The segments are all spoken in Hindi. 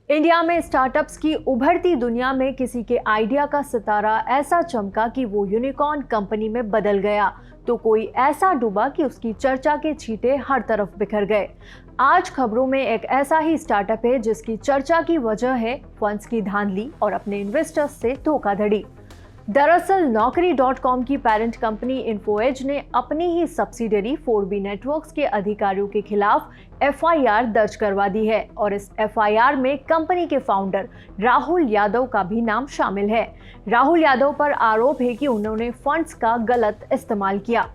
इंडिया में स्टार्टअप्स की उभरती दुनिया में किसी के आइडिया का सितारा ऐसा चमका कि वो यूनिकॉर्न कंपनी में बदल गया, तो कोई ऐसा डूबा कि उसकी चर्चा के छींटे हर तरफ बिखर गए। आज खबरों में एक ऐसा ही स्टार्टअप है जिसकी चर्चा की वजह है फंड्स की धांधली और अपने इन्वेस्टर्स से धोखाधड़ी। दरअसल Naukri.com की पेरेंट कंपनी इन्फोएज ने अपनी ही सब्सिडरी 4B नेटवर्क्स के अधिकारियों के खिलाफ FIR दर्ज करवा दी है और इस FIR में कंपनी के फाउंडर राहुल यादव का भी नाम शामिल है। राहुल यादव पर आरोप है कि उन्होंने फंड्स का गलत इस्तेमाल किया।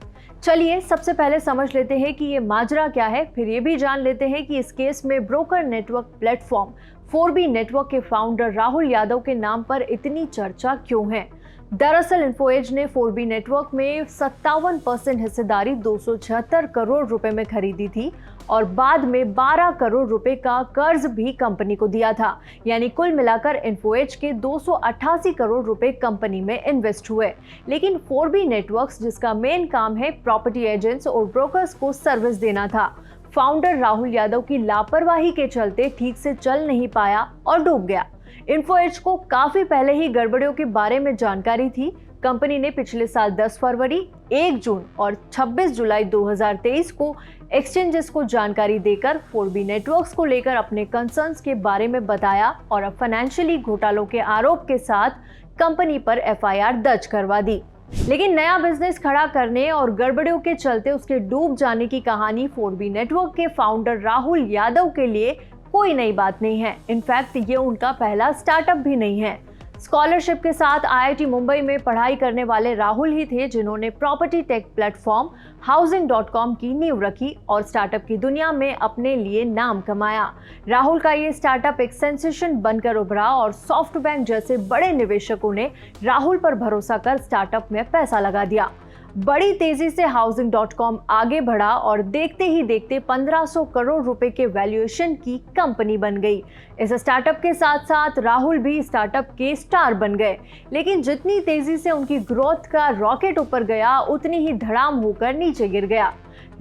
चलिए सबसे पहले समझ लेते हैं कि ये माजरा क्या है, फिर ये भी जान लेते हैं कि इस केस में broker network platform 4B network के फाउंडर राहुल यादव के नाम पर इतनी चर्चा क्यों है। दरअसल इन्फोएज ने 4B नेटवर्क में 57% हिस्सेदारी 276 करोड़ रुपए में खरीदी थी और बाद में 12 करोड़ रुपए का कर्ज भी कंपनी को दिया था। यानी कुल मिलाकर इन्फोएज के 288 करोड़ रुपए कंपनी में इन्वेस्ट हुए। लेकिन 4B नेटवर्क्स, जिसका मेन काम है प्रॉपर्टी एजेंट्स और ब्रोकर्स को सर्विस देना था, फाउंडर राहुल यादव की लापरवाही के चलते ठीक से चल नहीं पाया और डूब गया। इन्फोएज को काफी पहले ही गड़बड़ियों के बारे में जानकारी थी। कंपनी ने पिछले साल 10 फरवरी, 1 जून और 26 जुलाई 2023 को एक्सचेंजेस को जानकारी देकर 4B नेटवर्क्स को लेकर अपने कंसर्न्स के बारे में बताया और अब फाइनेंशियली घोटालों के आरोप के साथ कंपनी पर FIR दर्ज करवा दी। लेकिन नया बिजनेस खड़ा करने और गड़बड़ियों के चलते उसके डूब जाने की कहानी 4B नेटवर्क के फाउंडर राहुल यादव के लिए कोई नई बात नहीं है। इनफैक्ट ये उनका पहला स्टार्टअप भी नहीं है। स्कॉलरशिप के साथ IIT मुंबई में पढ़ाई करने वाले राहुल ही थे जिन्होंने प्रॉपर्टी टेक प्लेटफॉर्म Housing.com की नींव रखी और स्टार्टअप की दुनिया में अपने लिए नाम कमाया। राहुल का ये स्टार्टअप एक सेंसेशन बनकर उभरा और सॉफ्टबैंक जैसे बड़े निवेशकों ने राहुल पर भरोसा कर स्टार्टअप में पैसा लगा दिया। बड़ी तेजी से Housing.com आगे बढ़ा और देखते ही देखते 1500 करोड़ रुपए के वैल्यूएशन की कंपनी बन गई। इस स्टार्टअप के साथ साथ राहुल भी स्टार्टअप के स्टार बन गए। लेकिन जितनी तेजी से उनकी ग्रोथ का रॉकेट ऊपर गया, उतनी ही धड़ाम होकर नीचे गिर गया।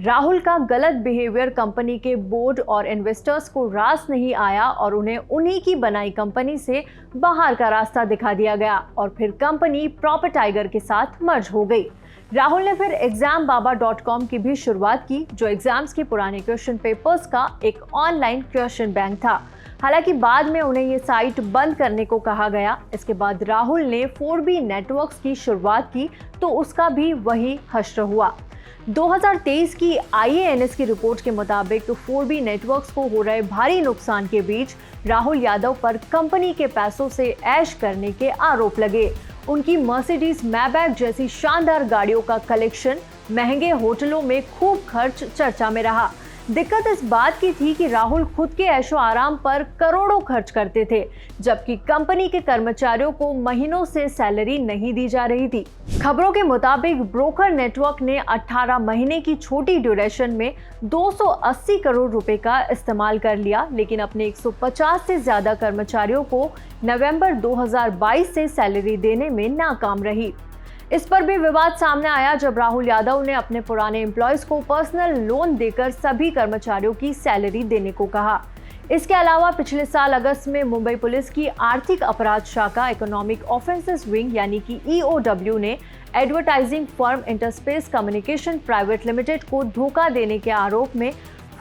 राहुल का गलत बिहेवियर कंपनी के बोर्ड और इन्वेस्टर्स को रास नहीं आया और उन्हें उन्हीं की बनाई कंपनी से बाहर का रास्ता दिखा दिया गया और फिर कंपनी प्रॉपर टाइगर के साथ मर्ज हो गई। राहुल ने फिर exambaba.com की भी शुरुआत की, जो एग्जाम्स के पुराने क्वेश्चन पेपर्स का एक ऑनलाइन क्वेश्चन बैंक था। हालांकि बाद में उन्हें ये साइट बंद करने को कहा गया। इसके बाद राहुल ने 4B नेटवर्क्स की शुरुआत की तो उसका भी वही हश्र हुआ। 2023 की IANS की रिपोर्ट के मुताबिक 4B नेटवर्क्स को हो रहे भारी नुकसान के बीच राहुल यादव पर कंपनी के पैसों से ऐश करने के आरोप लगे। उनकी मर्सिडीज मैबैक जैसी शानदार गाड़ियों का कलेक्शन, महंगे होटलों में खूब खर्च चर्चा में रहा। दिक्कत इस बात की थी कि राहुल खुद के ऐशो आराम पर करोड़ों खर्च करते थे, जबकि कंपनी के कर्मचारियों को महीनों से सैलरी नहीं दी जा रही थी। खबरों के मुताबिक ब्रोकर नेटवर्क ने 18 महीने की छोटी ड्यूरेशन में 280 करोड़ रुपए का इस्तेमाल कर लिया, लेकिन अपने 150 से ज्यादा कर्मचारियों को नवंबर 2022 से सैलरी देने में नाकाम रही। इस पर भी विवाद सामने आया जब राहुल यादव ने अपने पुराने एम्प्लॉयज को पर्सनल लोन देकर सभी कर्मचारियों की सैलरी देने को कहा। इसके अलावा पिछले साल अगस्त में मुंबई पुलिस की आर्थिक अपराध शाखा इकोनॉमिक ऑफेंसेस विंग यानी कि EOW ने advertising firm interspace communication private limited को धोखा देने के आरोप में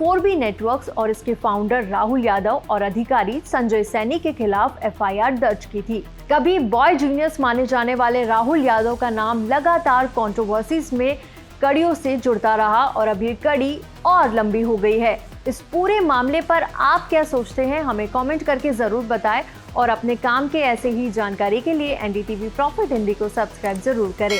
4B नेटवर्क्स और इसके फाउंडर राहुल यादव और अधिकारी संजय सैनी के खिलाफ FIR दर्ज की थी। कभी बॉय जीनियस माने जाने वाले राहुल यादव का नाम लगातार कंट्रोवर्सीज में कड़ियों से जुड़ता रहा और अब ये कड़ी और लंबी हो गई है। इस पूरे मामले पर आप क्या सोचते हैं, हमें कमेंट करके जरूर बताएं और अपने काम के ऐसे ही जानकारी के लिए NDTV प्रॉफिट हिंदी को सब्सक्राइब जरूर करें।